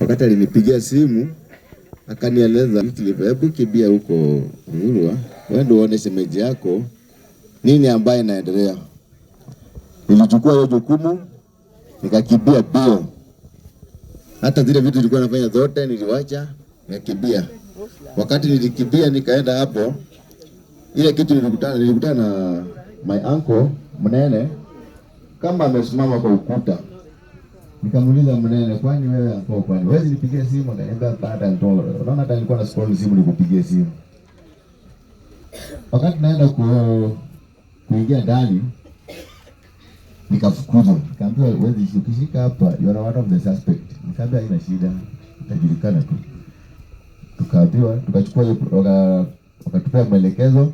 Wakati alinipigia simu akanieleza, hebu kimbia huko Ngurwa, wewe uone shemeji yako nini ambaye inaendelea. Nilichukua hiyo jukumu, nikakimbia bio. Hata zile vitu nilikuwa nafanya zote niliwacha, nikakimbia. Wakati nilikimbia nikaenda hapo, ile kitu nilikutana na my uncle Mnene kama amesimama kwa ukuta. Nikamuuliza Mnene, kwani wewe hapo kwani wewe nipigie simu? Akaniambia hata nitoa. Unaona hata nilikuwa na scroll simu nikupigie simu. Wakati naenda kuingia ndani nikafukuzwa. Nikamwambia wewe ukishika hapa you are one of the suspect. Nikamwambia haina shida, itajulikana tu. Tukaambiwa, tukachukua hiyo wakatupea maelekezo.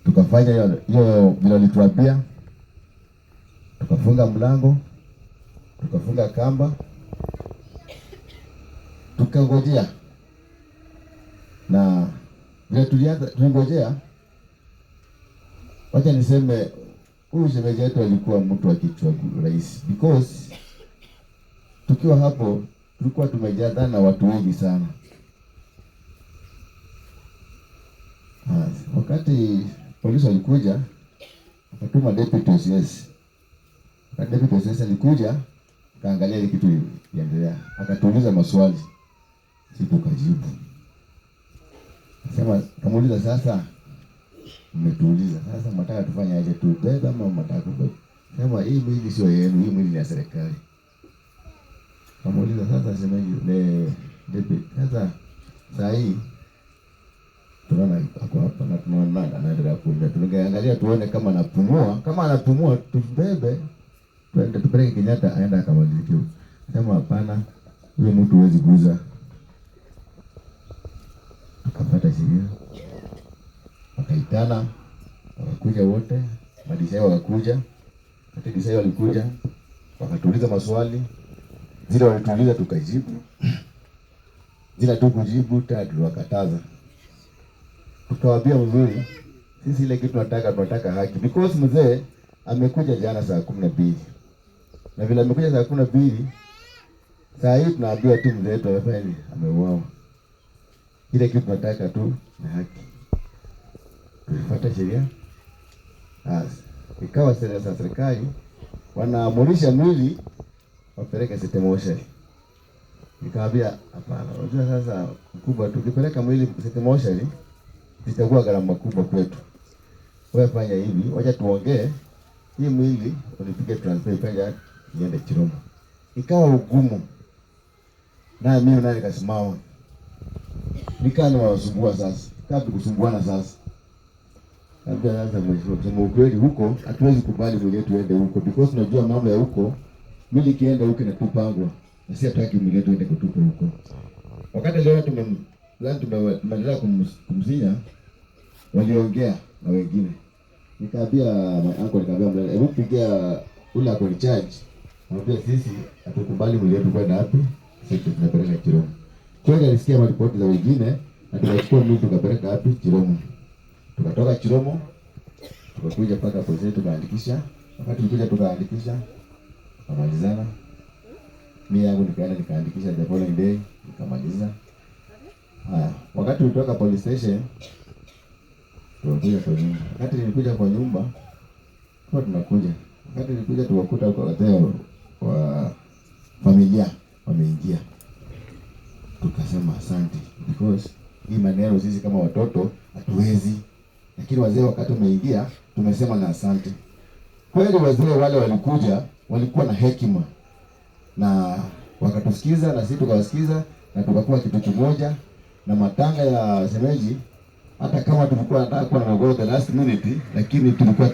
Tukafanya hiyo vile walituambia. Tukafunga mlango, tukafunga kamba, tukangojea. Na vile tulingojea, wacha niseme huyu shemeji yetu alikuwa mtu wa kichwa rais, because tukiwa hapo tulikuwa tumejadana na watu wengi sana. Wakati polisi walikuja, akatuma deputy OCS. Deputy OCS alikuja, kaangalia ile kitu iendelea, akatuuliza maswali, sisi tukajibu. Sema kamuuliza, sasa mmetuuliza, sasa mnataka tufanye aje, tubebe ama mnataka kubeba? Sema hii mwili sio yenu, hii mwili ni ya serikali. Kamuuliza, sasa shemeji deputy, sasa saa hii tunaona ako hapa na tunaona anaendelea kuja, tungeangalia tuone kama anapumua tubebe twende tupeleke Kenyatta aenda akamalizike. Sema hapana, huyo mtu huwezi guza. Akapata sheria, wakaitana, wakakuja wote, madisai wakakuja. Hata disai walikuja, wakatuuliza maswali, zile walituuliza tukajibu, zile tu kujibu tatu wakataza. Tukawaambia mzuri, sisi ile kitu tunataka haki, because mzee amekuja jana saa 12. Na vile amekuja saa 12, saa hii tunaambiwa tu mzee wetu ameuawa. Ile kitu tunataka tu na haki. Tulifuata sheria. Ikawa serikali wanaamurisha mwili wapeleke City Mortuary. Nikaambia hapana, unajua sasa mkubwa, tukipeleka mwili City Mortuary itakuwa gharama kubwa kwetu. Wewe fanya hivi, wacha tuongee, hii mwili unipige transfer ipende iende Chiromo. Ikawa ugumu. Na mimi nani kasimama. Nikana wasumbua sasa. Kapi kusumbuana sasa. Kabla sasa mwisho ukweli huko hatuwezi kubali mwili wetu uende huko, because tunajua mambo ya huko, mwili kienda huko na tupangwa. Na si hataki mwili wetu uende kutupa huko. Wakati leo tumeendelea kumzinya, waliongea na wengine. Nikaambia Mnene, hebu pigia ule ako in charge. Mwambie sisi hatukubali mwili wetu kwenda wapi, sisi tunapeleka Chiromo. Kweli alisikia ripoti za wengine na tukachukua mwili tukapeleka wapi, Chiromo. Tukatoka Chiromo, tukakuja paka polisi tukaandikisha. Wakati tulikuja tukaandikisha, tukamalizana. Mimi yangu nikaandikisha the following day, nikamaliza. Wakati tulitoka police station, tukakuja kwa nyumba. Wakati nilikuja kwa nyumba, tunakuja. Wakati nilikuja tuwakuta kwa wazee wa familia wameingia. Tukasema asante, because hii maneno sisi kama watoto hatuwezi. Lakini wazee wakati wameingia, tumesema na asante. Kweli wazee wale walikuja, walikuwa na hekima. Na wakatusikiza na sisi tukawasikiza na tukakuwa kitu kimoja. Na matanga ya shemeji, hata kama tulikuwa tunataka kuwa na mgogoro the last minute, lakini tulikuwa